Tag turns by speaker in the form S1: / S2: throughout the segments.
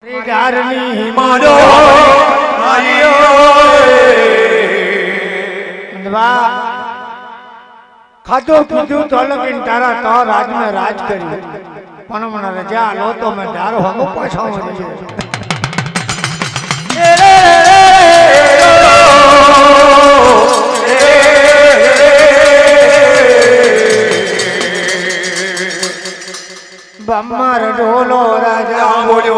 S1: डारनी
S2: मारो आयो
S1: खातो पीधु तो लेकिन तारा तो राज में राज करी पण मन रजा लो तो मैं डारो हम पाछा मरी बम्मर ढोलो राजा
S2: बोलो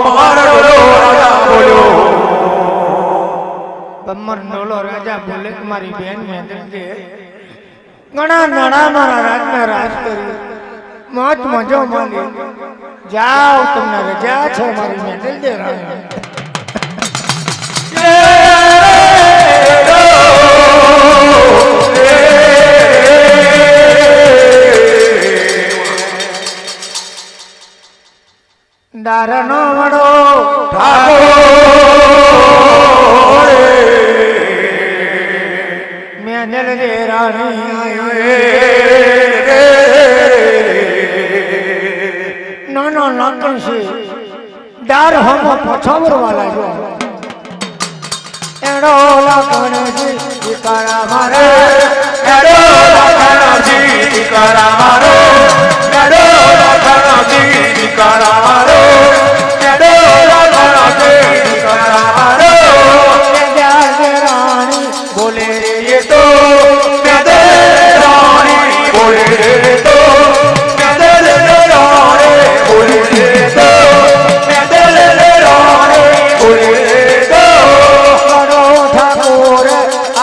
S2: बम्मर ढोलो राजा बोलो
S1: बम्मर ढोलो राजा बोले तुम्हारी बहन में दिल दे गणा नड़ा मारा राज में राज करी मौत मजो मांगे जाओ तुमने रजा छे मारी में दिल दे रहा डारनो वड़ो
S2: ठाकुर
S1: मैं दिल दे रानी नाना लाकन से डार हम पछावर वाला जो एड़ो लाकन जी टिकारा मारे
S2: एड़ो लाकन जी टिकारा मारो एड़ो लाकन जी टिकारा मारो एड़ो लाकन जी टिकारा मारो
S1: रानी बोले
S2: ये तो मेरे रानी बोले रे तो मेरे रानी बोले रे तो मेरे रानी बोले रे तो
S1: बड़ो ठाकुर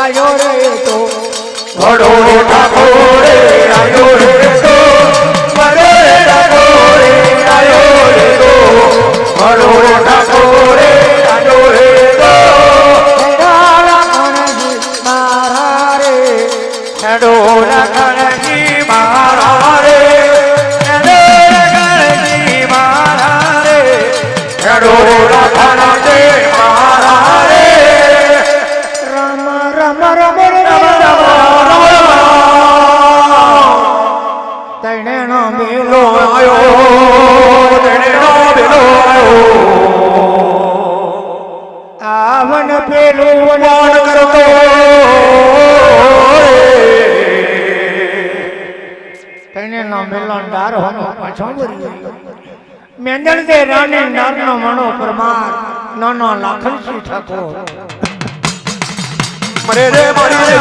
S1: आयो रे तो
S2: बड़ो ठाकुर आयो रे तो बड़ो ठाकुर आयो रे तो बड़ो ठाकुर आयो रे तो डोला गणजी मारा रे डोला गणजी मारा रे डोला गणजी मारा रे
S1: राम राम राम तैने नो मिलो
S2: आयो तेने नो बिलो आयो
S1: आवन पेलो
S2: मान करतो
S1: तैने नो मिलो डार हम पाछो भरी मेंदल दे रानी नर नो मनो परमार नाना लाखन सी ठाकुर
S2: मरे रे मरी रे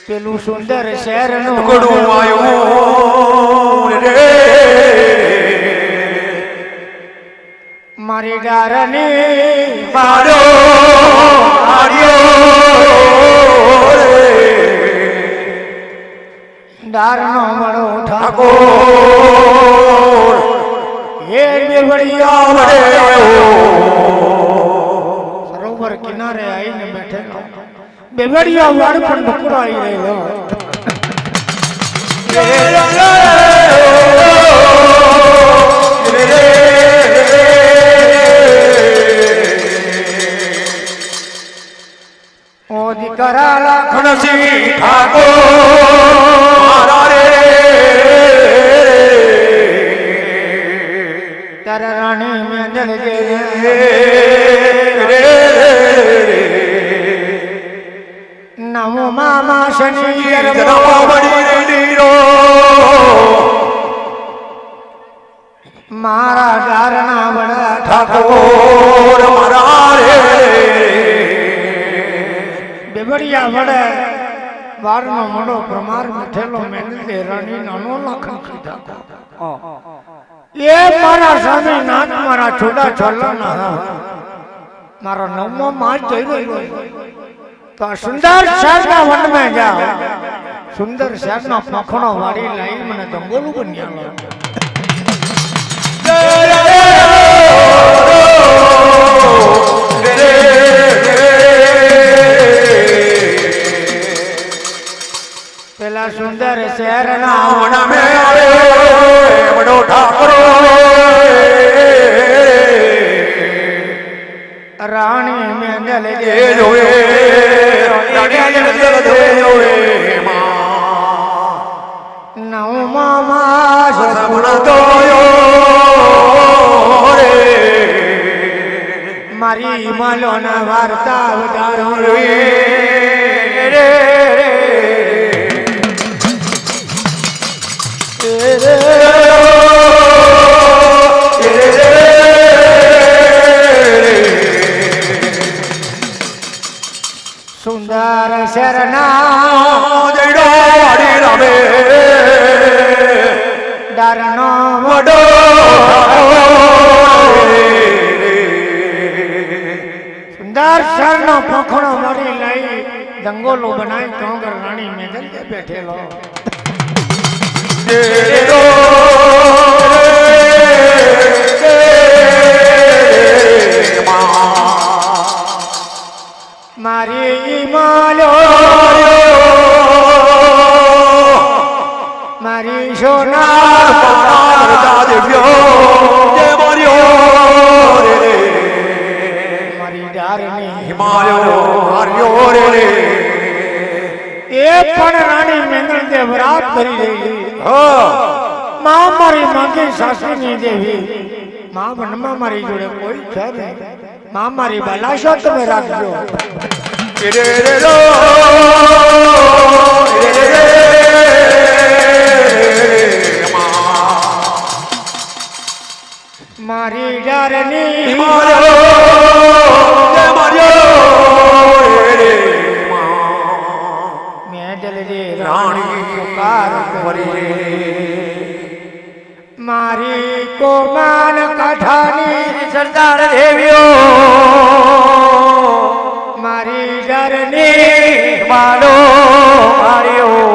S1: पेलू सुंदर शहर नो
S2: गुडू आयो रे
S1: मारी डारनी
S2: मारो मारियो रे
S1: डार नो मनो ठाकुर
S2: ठाकुर
S1: ये बेवड़िया
S2: आवड़े
S1: सरोवर किनारे आई ने बैठे लो बेवड़िया वाड़ पर ढुकड़ा आई रहे लो ओ दिकरा लाखन
S2: खनसी ठाकुर मारा रे
S1: तेरे रानी में दिल दे
S2: रे
S1: नमो मामा शनि
S2: जनमा बड़ी रे नीरो
S1: मारा डारना बड़ा
S2: ठाकुर मारा रे
S1: बेबड़िया बड़े वारनो मडो प्रमार मिठेलो मेंदल दे रानी नानो लाखन की ठाकुर ये मारा स्वामी नाथ मारा छोड़ा छोला ना मारा नवमो मास जई रही तो सुंदर शहर ना वन में जाओ सुंदर शहर ना पखड़ो वाली लाई मने दंगोलू बनिया पेला सुंदर शहर ना
S2: मन में आवे बड़ो ठाकुर
S1: रानी में जल
S2: ये जोए रानी जल दे जोए मां
S1: હિમાલયોના વાર્તા વધારો સુંદર શરના ડરનો વડો સુંદર શરનો પખડો મરી લઈ દંગોલો બનાવી ટોંગર રાણી મેદલ કે બેઠેલો મારી માલ્યો મારી સોના મારી ડારની એ પણ રાણી મેંદલ દેવ રાત કરી રહી માં મારી માંગી સાસુની દેવી માં વનમાં મારી જોડે કોઈ છે નહીં માં મારી બલાશો તમે રાખજો મારી ડારની મેદલ દે રાણી પુકાર મારી કોમાન કાઠાની સરદાર દેવીઓ મારી ડરની મારો માર્યો